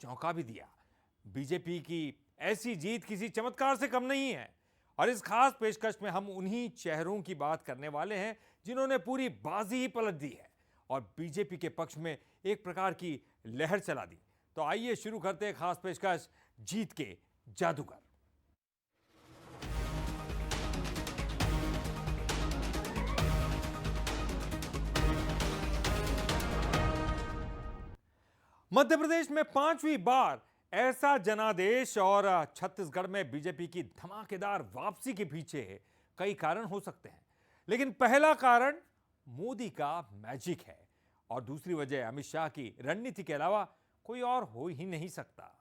चौंका भी दिया। बीजेपी की ऐसी जीत किसी चमत्कार से कम नहीं है। और इस खास पेशकश में हम उन्हीं चेहरों की बात करने वाले हैं जिन्होंने पूरी बाजी ही पलट दी है और बीजेपी के पक्ष में एक प्रकार की लहर चला दी। तो आइए शुरू करते हैं खास पेशकश जीत के जादूगर। मध्य प्रदेश में 5वीं बार ऐसा जनादेश और छत्तीसगढ़ में बीजेपी की धमाकेदार वापसी के पीछे कई कारण हो सकते हैं, लेकिन पहला कारण मोदी का मैजिक है और दूसरी वजह अमित शाह की रणनीति के अलावा कोई और हो ही नहीं सकता।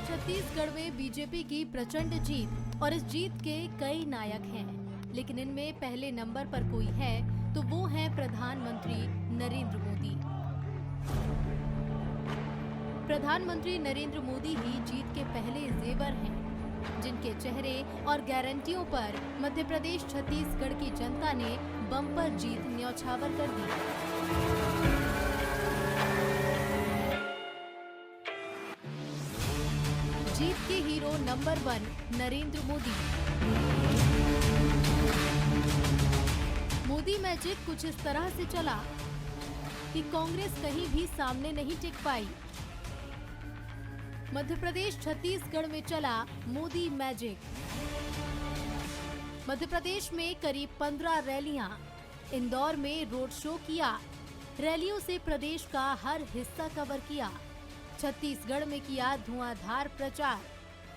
छत्तीसगढ़ में बीजेपी की प्रचंड जीत और इस जीत के कई नायक हैं, लेकिन इनमें पहले नंबर पर कोई है तो वो है प्रधानमंत्री नरेंद्र मोदी। प्रधानमंत्री नरेंद्र मोदी ही जीत के पहले जेवर हैं, जिनके चेहरे और गारंटियों पर मध्य प्रदेश छत्तीसगढ़ की जनता ने बम्पर जीत न्यौछावर कर दी। जीत के hero number 1 Narendra Modi. Modi magic कुछ इस तरह से चला कि कांग्रेस कहीं भी सामने नहीं टिक पाई। मध्य प्रदेश छत्तीसगढ़ में चला मोदी मैजिक। मध्य प्रदेश में करीब 15 रैलियां, इंदौर में रोड शो किया, रैलियों से प्रदेश का हर हिस्सा कवर किया। छत्तीसगढ़ में किया धुआंधार प्रचार,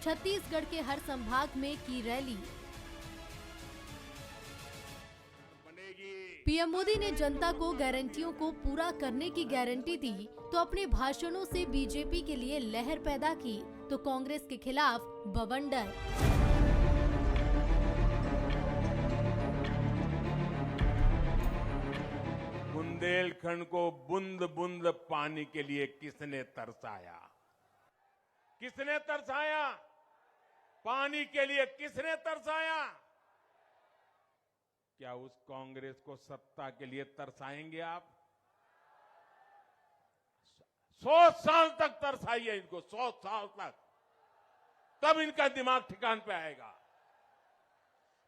छत्तीसगढ़ के हर संभाग में की रैली। पीएम मोदी ने जनता को गारंटियों को पूरा करने की गारंटी दी तो अपने भाषणों से बीजेपी के लिए लहर पैदा की तो कांग्रेस के खिलाफ बवंडर। बुंदेलखंड को बूंद बूंद पानी के लिए किसने तरसाया? किसने तरसाया? पानी के लिए किसने तरसाया? क्या उस कांग्रेस को सत्ता के लिए तरसाएंगे आप? 100 साल तक तरसाइए इनको, 100 साल तक, तब इनका दिमाग ठिकान पे आएगा।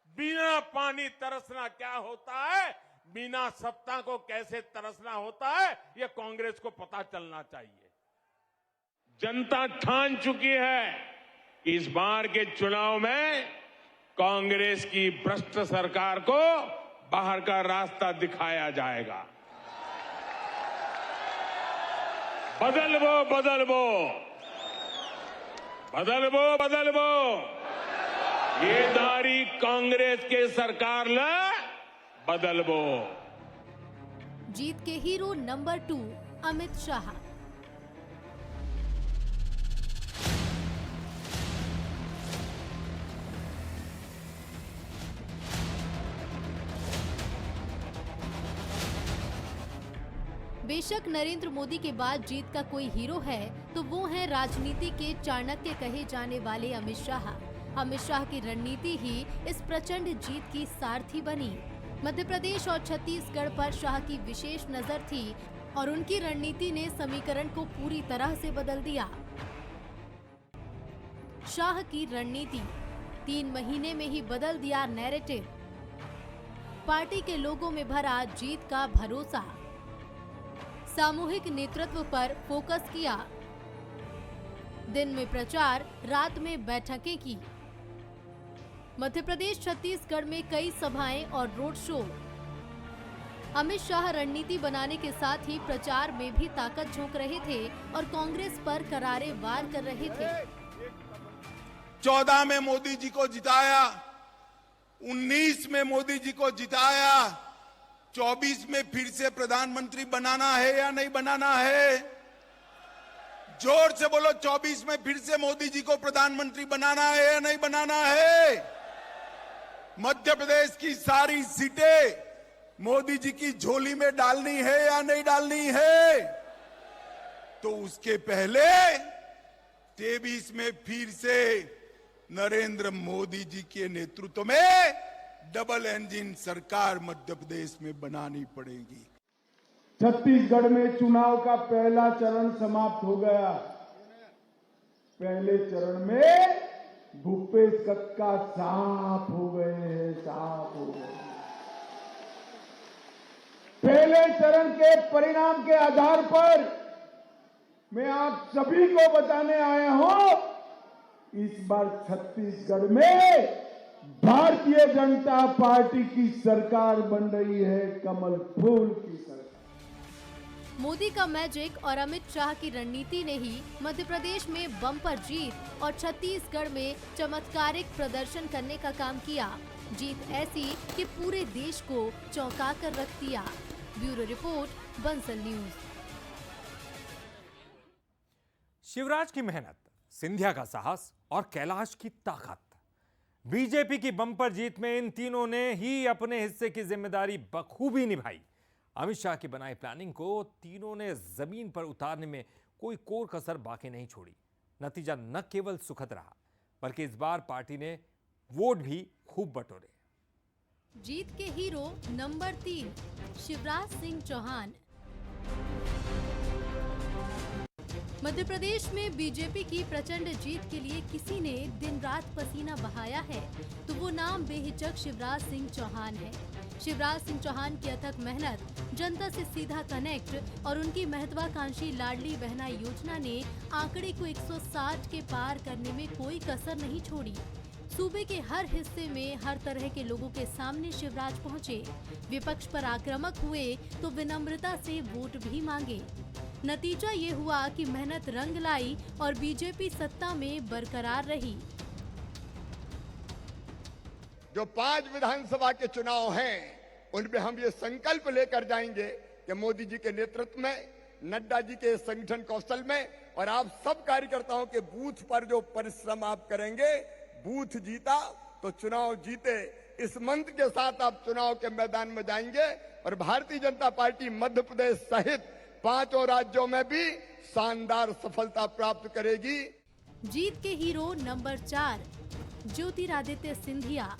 बिना पानी तरसना क्या होता है, बिना सत्ता को कैसे तरसना होता है, यह कांग्रेस को पता चलना चाहिए। जनता ठान चुकी है कि इस बार के चुनाव में कांग्रेस की भ्रष्ट सरकार को बाहर का रास्ता दिखाया जाएगा। बदलवो बदलवो बदलवो बदलवो, ये दारी कांग्रेस के सरकार ने बदलवो। जीत के हीरो नंबर 2 अमित शाह। बेशक नरेंद्र मोदी के बाद जीत का कोई हीरो है तो वो है राजनीति के चाणक्य कहे जाने वाले अमित शाह। अमित शाह की रणनीति ही इस प्रचंड जीत की सारथी बनी। मध्य प्रदेश और छत्तीसगढ़ पर शाह की विशेष नजर थी और उनकी रणनीति ने समीकरण को पूरी तरह से बदल दिया। शाह की रणनीति 3 महीने में ही बदल दिया नैरेटिव। पार्टी के लोगों में भरा जीत का भरोसा, सामूहिक नेतृत्व पर फोकस किया, दिन में प्रचार, रात में बैठकें की। मध्य प्रदेश छत्तीसगढ़ में कई सभाएं और रोड शो। अमित शाह रणनीति बनाने के साथ ही प्रचार में भी ताकत झोंक रहे थे और कांग्रेस पर करारे वार कर रहे थे। 14 में मोदी जी को जिताया, 19 में मोदी जी को जिताया, 24 में फिर से प्रधानमंत्री बनाना है या नहीं बनाना है? जोर से बोलो, 24 में फिर से मोदी जी को प्रधानमंत्री बनाना है या नहीं बनाना है? मध्य प्रदेश की सारी सीटें मोदी जी की झोली में डालनी है या नहीं डालनी है? तो उसके पहले 23 में फिर से नरेंद्र मोदी जी के नेतृत्व में डबल इंजन सरकार मध्य प्रदेश में बनानी पड़ेगी। छत्तीसगढ़ में चुनाव का पहला चरण समाप्त हो गया। पहले चरण में भूपेश कक्का साफ हो गए हैं, साफ हो गए। पहले चरण के परिणाम के आधार पर मैं आप सभी को बताने आया हूं, इस बार छत्तीसगढ़ में भारतीय जनता पार्टी की सरकार बन रही है, कमल फूल की सरकार। मोदी का मैजिक और अमित शाह की रणनीति ने ही मध्य प्रदेश में बम्पर जीत और छत्तीसगढ़ में चमत्कारिक प्रदर्शन करने का काम किया। जीत ऐसी कि पूरे देश को चौंका कर रख दिया। Bureau report, Bansal news. Shivraj की मेहनत, सिंधिया का साहस और कैलाश की ताकत। बीजेपी की बम्पर जीत में इन तीनों ने ही अपने हिस्से की जिम्मेदारी बखूबी निभाई। अमित शाह की बनाई प्लानिंग को तीनों ने जमीन पर उतारने में कोई कोर कसर बाकी नहीं छोड़ी। नतीजा न केवल सुखद रहा, बल्कि इस बार पार्टी ने वोट भी खूब बटोरे। जीत के हीरो नंबर 3, शिवराज सिंह चौहान। मध्य प्रदेश में बीजेपी की प्रचंड जीत के लिए किसी ने दिन रात पसीना बहाया है तो वो नाम बेहिचक शिवराज सिंह चौहान है। शिवराज सिंह चौहान की अथक मेहनत, जनता से सीधा कनेक्ट और उनकी महत्वाकांक्षी लाडली बहना योजना ने आंकड़े को 160 के पार करने में कोई कसर नहीं छोड़ी। सूबे के हर हिस्से में हर तरह के लोगों के सामने शिवराज पहुंचे। विपक्ष पर आक्रामक हुए तो विनम्रता से वोट भी मांगे। नतीजा ये हुआ कि मेहनत रंग लाई और बीजेपी सत्ता में बरकरार रही। जो 5 विधानसभा के चुनाव हैं, उनमें हम ये संकल्प लेकर जाएंगे कि मोदी जी के नेतृत्व में, नड्डा जी के संगठन कौशल में और आप सब कार्यकर्ताओं के बूथ पर जो परिश्रम आप करेंगे, बूथ जीता तो चुनाव जीते, इस मंत्र के साथ आप चुनाव के मैदान में जाएंगे और भारतीय जनता पार्टी मध्य प्रदेश सहित 5 राज्यों में भी शानदार सफलता प्राप्त करेगी। जीत के हीरो नंबर 4, ज्योतिरादित्य सिंधिया।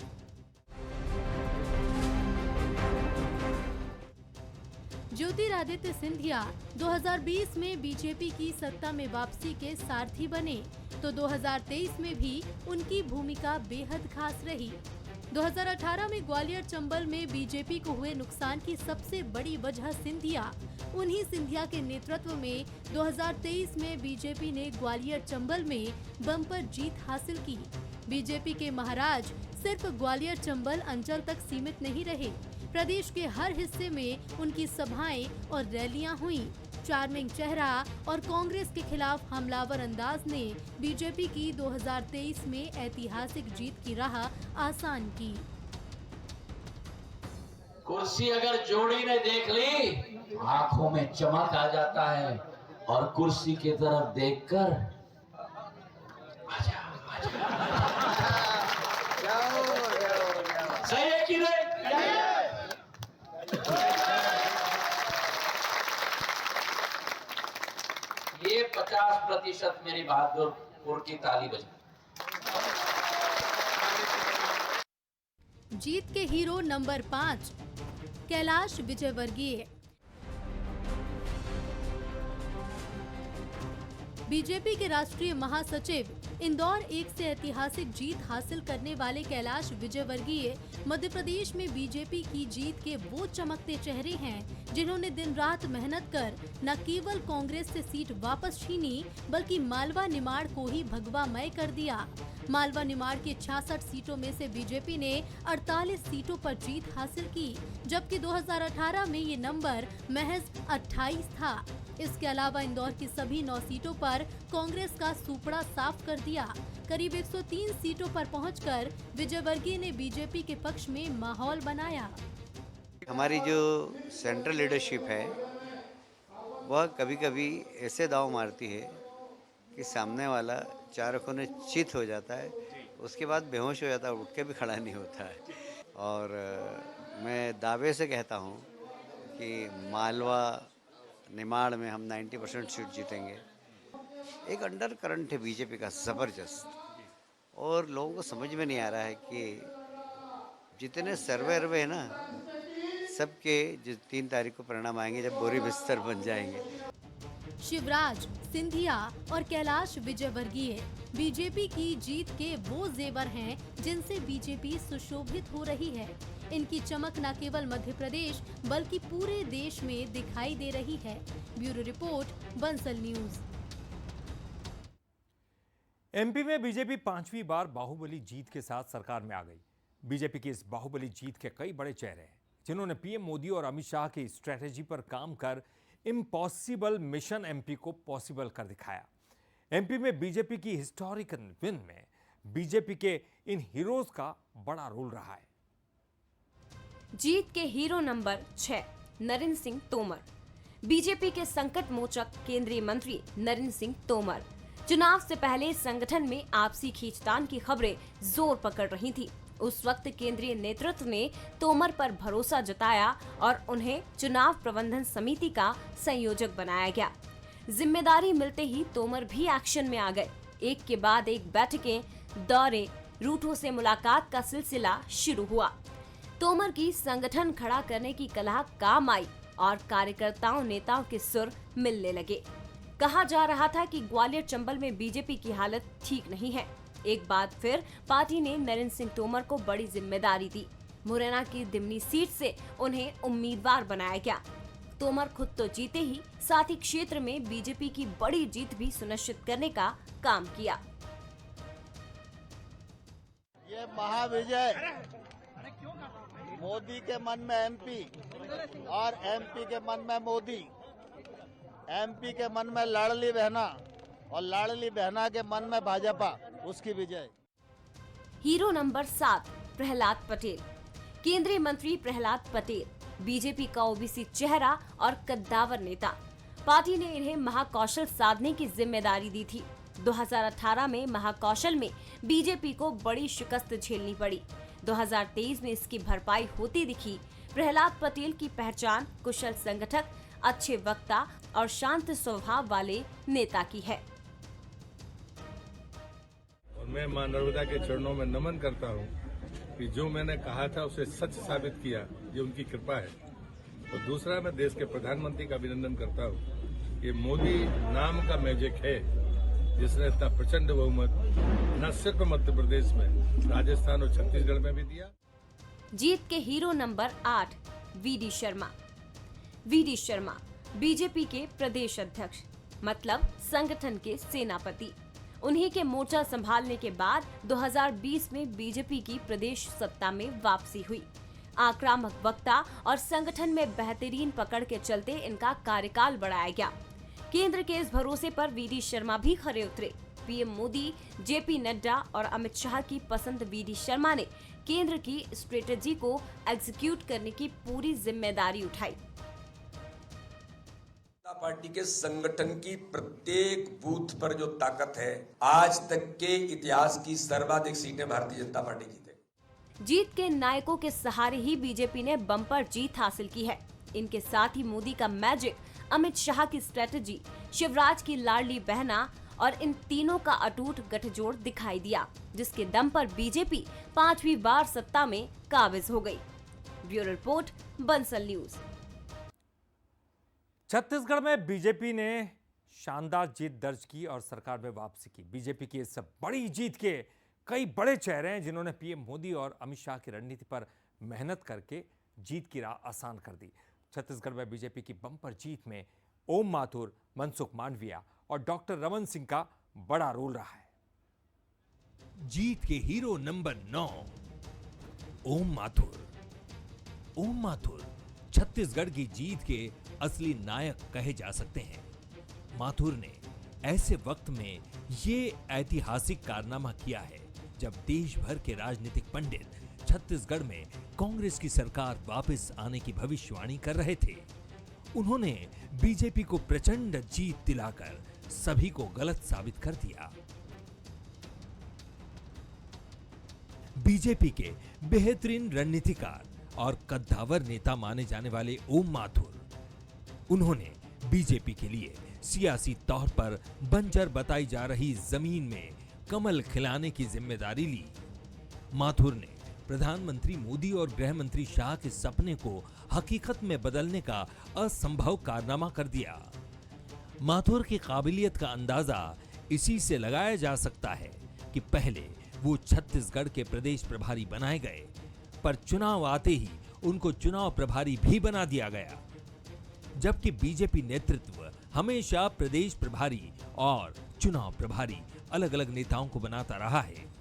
ज्योतिरादित्य सिंधिया 2020 में बीजेपी की सत्ता में वापसी के सारथी बने तो 2023 में भी उनकी भूमिका बेहद खास रही। 2018 में ग्वालियर चंबल में बीजेपी को हुए नुकसान की सबसे बड़ी वजह सिंधिया। उन्हीं सिंधिया के नेतृत्व में 2023 में बीजेपी ने ग्वालियर चंबल में बम्पर जीत हासिल की। बीजेपी के महाराज सिर्फ ग्वालियर चंबल अंचल तक सीमित नहीं रहे। प्रदेश के हर हिस्से में उनकी सभाएं और रैलियां हुईं। चार्मिंग चेहरा और कांग्रेस के खिलाफ हमलावर अंदाज ने बीजेपी की 2023 में ऐतिहासिक जीत की राह आसान की। कुर्सी अगर जोड़ी ने देख ली, आंखों में चमक आ जाता है और कुर्सी की तरफ देखकर आजा, सही है कि नहीं? ये 50% मेरी बहादुरपुर की ताली बजा। जीत के hero number 5, Kailash Vijayvargiya. BJP के राष्ट्रीय महासचिव, इंदौर 1 से ऐतिहासिक जीत हासिल करने वाले कैलाश विजयवर्गीय मध्य प्रदेश में बीजेपी की जीत के वो चमकते चेहरे हैं जिन्होंने दिन रात मेहनत कर न केवल कांग्रेस से सीट वापस छीनी बल्कि मालवा निमाड़ को ही भगवामय कर दिया। मालवा निमाड़ की 66 सीटों में से बीजेपी ने 48 सीटों पर जीत हासिल की, जबकि 2018 में ये नंबर महज 28 था। इसके अलावा इंदौर की सभी 9 सीटों पर कांग्रेस का सुपड़ा साफ कर दिया। करीब 103 सीटों पर पहुंचकर विजयवर्गीय ने बीजेपी के पक्ष में माहौल बनाया। हमारी जो सेंट्रल लीडरशिप है वह कभी कभी ऐसे दाव मारती है कि सामने वाला चारों कोने चित हो जाता है, उसके बाद बेहोश हो जाता है, उठ के भी खड़ा नहीं होता है। और मैं दावे से कहता हूँ कि मालवा निमाड़ में हम 90% सीट जीतेंगे। एक अंडर करंट है बीजेपी का ज़बरदस्त, और लोगों को समझ में नहीं आ रहा है कि जितने सर्वे है ना, सबके जो 3 तारीख को परिणाम आएंगे जब बोरी बिस्तर बन जाएंगे। शिवराज, सिंधिया और कैलाश विजयवर्गीय बीजेपी की जीत के वो जेवर हैं जिनसे बीजेपी सुशोभित हो रही है। इनकी चमक न केवल मध्य प्रदेश बल्कि पूरे देश में दिखाई दे रही है। Bureau report, Bansal news. MP में बीजेपी 5वीं बार बाहुबली जीत के साथ सरकार में आ गई। बीजेपी की इस बाहुबली जीत के कई बड़े चेहरे हैं जिन्होंने पीएम मोदी और अमित शाह की स्ट्रेटेजी पर काम कर इम्पॉसिबल मिशन एमपी को पॉसिबल कर दिखाया। एमपी में बीजेपी की हिस्टोरिकल विन में बीजेपी के इन हीरोज का बड़ा रोल रहा है। जीत के hero number 6 Narendra Singh Tomar. BJP के संकट मोचक केंद्रीय मंत्री नरेंद्र सिंह तोमर चुनाव से पहले संगठन में आपसी खींचतान की खबरें जोर पकड़ रही थी। उस वक्त केंद्रीय नेतृत्व ने तोमर पर भरोसा जताया और उन्हें चुनाव प्रबंधन समिति का संयोजक बनाया गया। जिम्मेदारी मिलते ही तोमर भी एक्शन में आ गए। एक के बाद एक बैठकें, दौरे, रूठों से मुलाकात का सिलसिला शुरू हुआ। तोमर की संगठन खड़ा करने की कला काम आई और कार्यकर्ताओं नेताओं के सुर मिलने लगे। कहा जा रहा था कि ग्वालियर चंबल में बीजेपी की हालत ठीक नहीं है। एक बार फिर पार्टी ने नरेंद्र सिंह तोमर को बड़ी जिम्मेदारी दी। मुरैना की दिमनी सीट से उन्हें उम्मीदवार बनाया गया। तोमर खुद तो जीते ही, साथ ही क्षेत्र में बीजेपी की बड़ी जीत भी सुनिश्चित करने का काम किया। ये महाविजय मोदी के मन में एमपी और एमपी के मन में मोदी, एमपी के मन में लाडली बहना और लाडली बहना के मन में भाजपा, उसकी विजय। Hero number 7 Prahlad Patel. केंद्रीय मंत्री प्रहलाद पटेल बीजेपी का ओबीसी चेहरा और कद्दावर नेता। पार्टी ने इन्हें महाकौशल साधने की जिम्मेदारी दी थी। 2018 में महाकौशल में बीजेपी को बड़ी शिकस्त झेलनी पड़ी। 2023 में इसकी भरपाई होती दिखी। प्रहलाद पटेल की पहचान कुशल संगठक, अच्छे वक्ता और शांत स्वभाव वाले नेता की है। और मैं मां नर्मदा के चरणों में नमन करता हूं कि जो मैंने कहा था उसे सच साबित किया, ये उनकी कृपा है। और दूसरा, मैं देश के प्रधानमंत्री का अभिनंदन करता हूं। ये मोदी नाम का मैजिक है जिसने इतना प्रचंड बहुमत न सिर्फ मध्य प्रदेश में, राजस्थान और छत्तीसगढ़ में भी दिया। जीत के hero number 8 VD Sharma. VD Sharma BJP के प्रदेश अध्यक्ष, मतलब संगठन के सेनापति। उन्हीं के मोर्चा संभालने के बाद 2020 में बीजेपी की प्रदेश सत्ता में वापसी हुई। आक्रामक वक्ता और संगठन में बेहतरीन पकड़ के चलते इनका कार्यकाल बढ़ाया गया। केंद्र के इस भरोसे पर वीडी शर्मा भी खरे उतरे। पीएम मोदी, जेपी नड्डा और अमित शाह की पसंद वीडी शर्मा ने केंद्र की स्ट्रेटेजी को एग्जीक्यूट करने की पूरी जिम्मेदारी उठाई। पार्टी के संगठन की प्रत्येक बूथ पर जो ताकत है, आज तक के इतिहास की सर्वाधिक सीटें भारतीय जनता पार्टी जीते। जीत के नायकों के सहारे ही बीजेपी ने बम्पर जीत हासिल की है। इनके साथ ही मोदी का मैजिक, अमित शाह की स्ट्रेटजी, शिवराज की लाडली बहना और इन तीनों का अटूट गठजोड़ दिखाई दिया, जिसके दम पर बीजेपी 5वीं बार सत्ता में काबिज हो गई। Bureau report, Bansal news. Chhattisgarh में बीजेपी ने शानदार जीत दर्ज की और सरकार में वापसी की। बीजेपी की इस बड़ी जीत के कई बड़े चेहरे हैं जिन्होंने पीएम मोदी और अमित शाह की रणनीति पर मेहनत करके जीत की राह आसान कर दी। छत्तीसगढ़ में बीजेपी की बम्पर जीत में ओम माथुर, मनसुख मांडविया और डॉक्टर रमन सिंह का बड़ा रोल रहा है। जीत के हीरो नंबर 9 ओम माथुर। ओम माथुर छत्तीसगढ़ की जीत के असली नायक कहे जा सकते हैं। माथुर ने ऐसे वक्त में ये ऐतिहासिक कारनामा किया है जब देश भर के राजनीतिक पंडित छत्तीसगढ़ में कांग्रेस की सरकार वापस आने की भविष्यवाणी कर रहे थे। उन्होंने बीजेपी को प्रचंड जीत दिलाकर सभी को गलत साबित कर दिया। बीजेपी के बेहतरीन रणनीतिकार और कद्दावर नेता माने जाने वाले ओम माथुर, उन्होंने बीजेपी के लिए सियासी तौर पर बंजर बताई जा रही जमीन में कमल खिलाने की जिम्मेदारी ली। माथुर ने प्रधानमंत्री मोदी और गृह मंत्री शाह के सपने को हकीकत में बदलने का असंभव कारनामा कर दिया। माथुर की काबिलियत का अंदाजा इसी से लगाया जा सकता है कि पहले वो छत्तीसगढ़ के प्रदेश प्रभारी बनाए गए, पर चुनाव आते ही उनको चुनाव प्रभारी भी बना दिया गया। जबकि बीजेपी नेतृत्व हमेशा प्रदेश प्रभारी और चुनाव प्रभारी अलग अलग नेताओं को बनाता रहा है।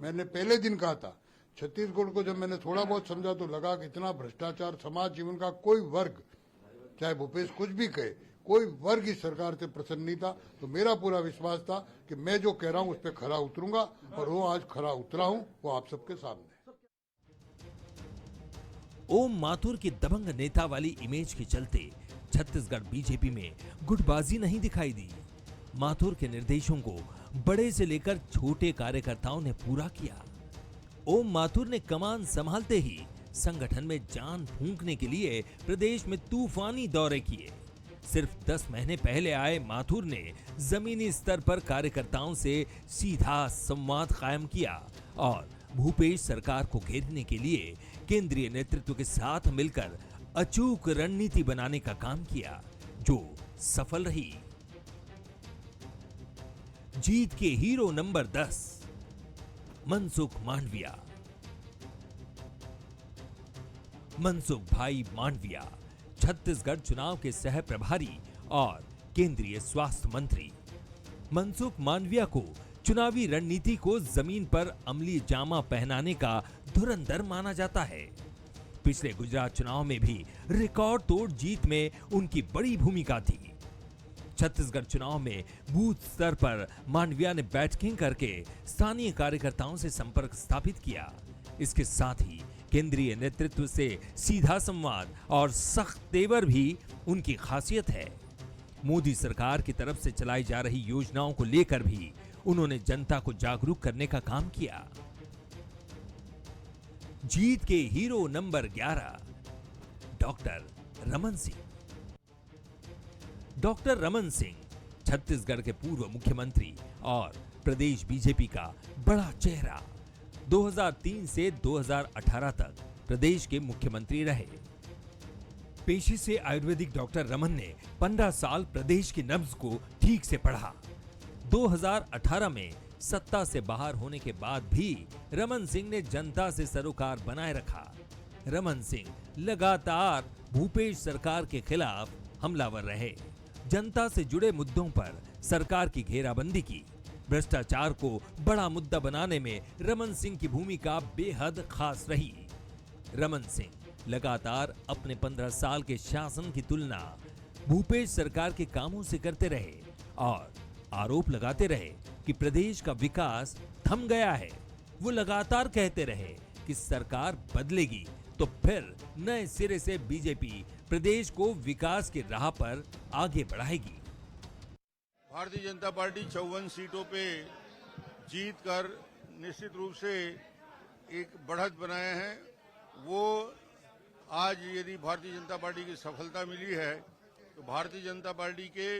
मैंने पहले दिन कहा था, छत्तीसगढ़ को जब मैंने थोड़ा बहुत समझा तो लगा कि इतना भ्रष्टाचार, समाज जीवन का कोई वर्ग, चाहे भूपेश कुछ भी कहे, कोई वर्ग इस सरकार से प्रसन्न नहीं था। तो मेरा पूरा विश्वास था कि मैं जो कह रहा हूं उस पर खरा उतरूंगा, और वो आज खरा उतरा हूं, वो आप सबके सामने। ओम माथुर की दबंग नेता वाली इमेज के चलते छत्तीसगढ़ बीजेपी में गुटबाजी नहीं दिखाई दी। माथुर के निर्देशों को बड़े से लेकर छोटे कार्यकर्ताओं ने पूरा किया। ओम माथुर ने कमान संभालते ही संगठन में जान फूंकने के लिए प्रदेश में तूफानी दौरे किए। सिर्फ 10 महीने पहले आए माथुर ने जमीनी स्तर पर कार्यकर्ताओं से सीधा संवाद कायम किया और भूपेश सरकार को घेरने के लिए केंद्रीय नेतृत्व के साथ मिलकर अचूक रणनीति बनाने का काम किया, जो सफल रही। जीत के हीरो नंबर 10 मनसुख मांडविया। मनसुख भाई मांडविया छत्तीसगढ़ चुनाव के सह प्रभारी और केंद्रीय स्वास्थ्य मंत्री। मनसुख मांडविया को चुनावी रणनीति को जमीन पर अमली जामा पहनाने का धुरंधर माना जाता है। पिछले गुजरात चुनाव में भी रिकॉर्ड तोड़ जीत में उनकी बड़ी भूमिका थी। छत्तीसगढ़ चुनाव में बूथ स्तर पर मांडविया ने बैठकिंग करके स्थानीय कार्यकर्ताओं से संपर्क स्थापित किया। इसके साथ ही केंद्रीय नेतृत्व से सीधा संवाद और सख्त तेवर भी उनकी खासियत है। मोदी सरकार की तरफ से चलाई जा रही योजनाओं को लेकर भी उन्होंने जनता को जागरूक करने का काम किया। जीत के hero number 11 doctor Raman Singh. Doctor Raman Singh Chhattisgarh के पूर्व मुख्यमंत्री और प्रदेश बीजेपी का बड़ा चेहरा। 2003 से 2018 तक प्रदेश के मुख्यमंत्री रहे। पेशे से आयुर्वेदिक डॉक्टर रमन ने 15 साल प्रदेश की नब्ज को ठीक से पढ़ा। 2018 में सत्ता से बाहर होने के बाद भी रमन सिंह ने जनता से सरोकार बनाए रखा। रमन सिंह लगातार भूपेश सरकार के खिलाफ हमलावर रहे। जनता से जुड़े मुद्दों पर सरकार की घेराबंदी की। भ्रष्टाचार को बड़ा मुद्दा बनाने में रमन सिंह की भूमिका बेहद खास रही। रमन सिंह लगातार अपने 15 साल के शासन की तुलना भूपेश सरकार के कामों से करते रहे और आरोप लगाते रहे कि प्रदेश का विकास थम गया है। वो लगातार कहते रहे कि सरकार बदलेगी तो फिर नए सिरे से बीजेपी प्रदेश को विकास की राह पर आगे बढ़ाएगी। भारतीय जनता पार्टी 54 सीटों पे जीत कर निश्चित रूप से एक बढ़त बनाए हैं। वो आज यदि भारतीय जनता पार्टी की सफलता मिली है तो भारतीय जनता पार्टी के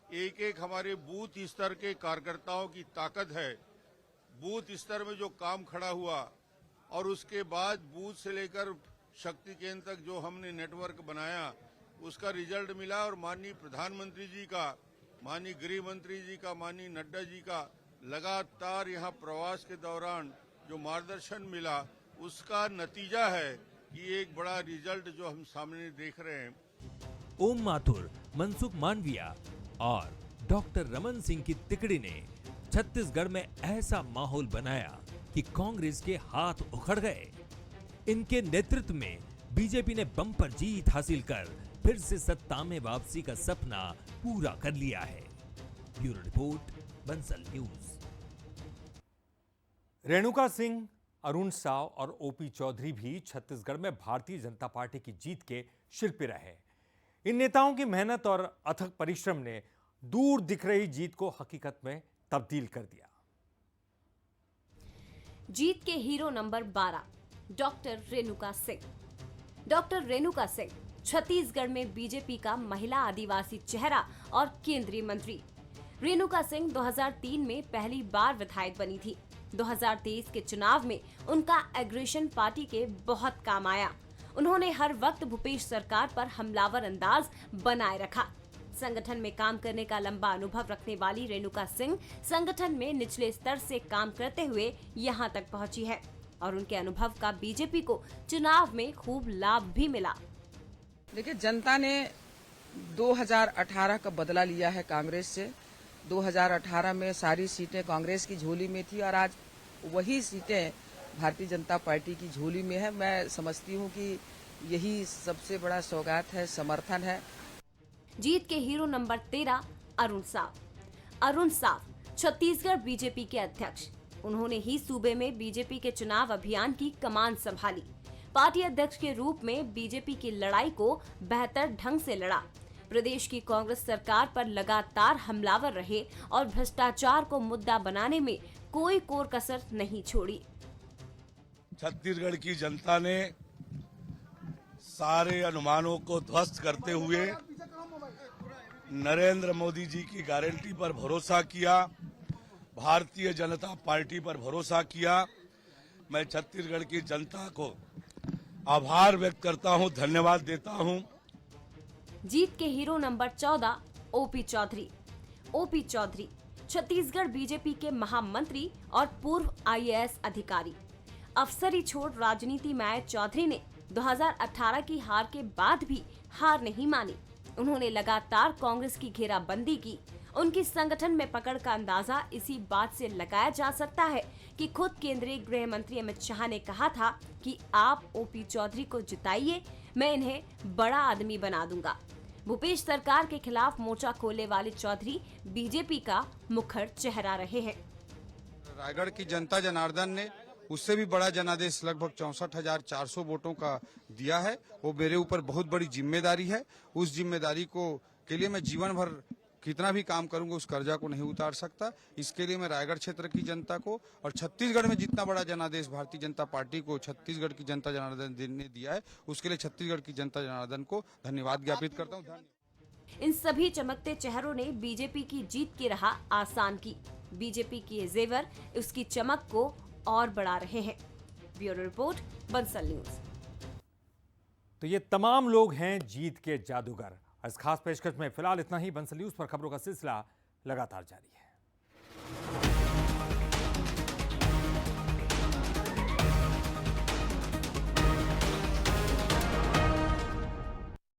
एक एक हमारे बूथ स्तर के कार्यकर्ताओं की ताकत है। बूथ स्तर में जो काम खड़ा हुआ और उसके बाद बूथ से लेकर शक्ति केंद्र तक जो हमने नेटवर्क बनाया, उसका रिजल्ट मिला। और माननीय प्रधानमंत्री जी का, माननीय गृह मंत्री जी का, माननीय नड्डा जी का लगातार यहाँ प्रवास के दौरान जो मार्गदर्शन मिला, उसका नतीजा है कि एक बड़ा रिजल्ट जो हम सामने देख रहे हैं। ओम माथुर, मनसुख मांडविया और डॉक्टर रमन सिंह की तिकड़ी ने छत्तीसगढ़ में ऐसा माहौल बनाया कि कांग्रेस के हाथ उखड़ गए। इनके नेतृत्व में बीजेपी ने बम्पर जीत हासिल कर फिर से सत्ता में वापसी का सपना पूरा कर लिया है। Bureau report, Bansal news. Renuka Singh, Arun Sao और ओपी चौधरी भी छत्तीसगढ़ में भारतीय जनता पार्टी की जीत के शिल्पी रहे। इन नेताओं की मेहनत और अथक परिश्रम ने दूर दिख रही जीत को हकीकत में तब्दील कर दिया। जीत के hero number 12 doctor Renuka Singh. Doctor Renuka Singh Chhattisgarh में बीजेपी का महिला आदिवासी चेहरा और केंद्रीय मंत्री। रेणुका सिंह 2003 में पहली बार विधायक बनी थी। 2023 के चुनाव में उनका एग्रेशन पार्टी के बहुत काम आया। उन्होंने हर वक्त भूपेश सरकार पर हमलावर अंदाज बनाए रखा। संगठन में काम करने का लंबा अनुभव रखने वाली रेणुका सिंह संगठन में निचले स्तर से काम करते हुए यहां तक पहुंची है और उनके अनुभव का बीजेपी को चुनाव में खूब लाभ भी मिला। देखिए, जनता ने 2018 का बदला लिया है कांग्रेस से। 2018 में सारी सीटें कांग्रेस की झोली में थी और आज वही सीटें भारतीय जनता पार्टी की झोली में है। मैं समझती हूँ कि यही सबसे बड़ा सौगात है, समर्थन है। जीत के hero number 13 Arun Sao. Arun Sao Chhattisgarh BJP के अध्यक्ष। उन्होंने ही सूबे में बीजेपी के चुनाव अभियान की कमान संभाली। पार्टी अध्यक्ष के रूप में बीजेपी की लड़ाई को बेहतर ढंग से लड़ा। प्रदेश की कांग्रेस सरकार पर लगातार हमलावर रहे और भ्रष्टाचार को मुद्दा बनाने में कोई कोर कसर नहीं छोड़ी। छत्तीसगढ़ की जनता ने सारे अनुमानों को ध्वस्त करते हुए नरेंद्र मोदी जी की गारंटी पर भरोसा किया, भारतीय जनता पार्टी पर भरोसा किया। मैं छत्तीसगढ़ की जनता को आभार व्यक्त करता हूं, धन्यवाद देता हूं। जीत के hero number 14 OP Chaudhary. OP Chaudhary Chhattisgarh BJP के महामंत्री और पूर्व IAS अधिकारी। अफसरी छोड़ राजनीति में आए चौधरी ने 2018 की हार के बाद भी हार नहीं मानी। उन्होंने लगातार कांग्रेस की घेराबंदी की। उनकी संगठन में पकड़ का अंदाजा इसी बात से लगाया जा सकता है कि खुद केंद्रीय गृह मंत्री अमित शाह ने कहा था कि आप ओपी चौधरी को जिताइए, मैं इन्हें बड़ा आदमी बना दूंगा। भूपेश सरकार के खिलाफ मोर्चा खोलने वाले चौधरी बीजेपी का मुखर चेहरा रहे हैं। रायगढ़ की जनता जनार्दन ने उससे भी बड़ा जनादेश लगभग 64,400 वोटों का दिया है। वो मेरे ऊपर बहुत बड़ी जिम्मेदारी है। उस जिम्मेदारी को के लिए मैं जीवन भर कितना भी काम करूंगा, उस कर्जा को नहीं उतार सकता। इसके लिए मैं रायगढ़ क्षेत्र की जनता को और छत्तीसगढ़ में जितना बड़ा जनादेश भारतीय जनता पार्टी को छत्तीसगढ़ की जनता जनार्दन ने दिया है, उसके लिए छत्तीसगढ़ की जनता जनार्दन को धन्यवाद ज्ञापित करता हूँ। इन सभी चमकते चेहरों ने बीजेपी की जीत की राह आसान की। बीजेपी की ये जेवर उसकी चमक को और बढ़ा रहे हैं। Bureau report, Bansal news. तो ये तमाम लोग हैं जीत के जादूगर। इस खास पेशकश में फिलहाल इतना ही। बंसल न्यूज पर खबरों का सिलसिला लगातार जारी है।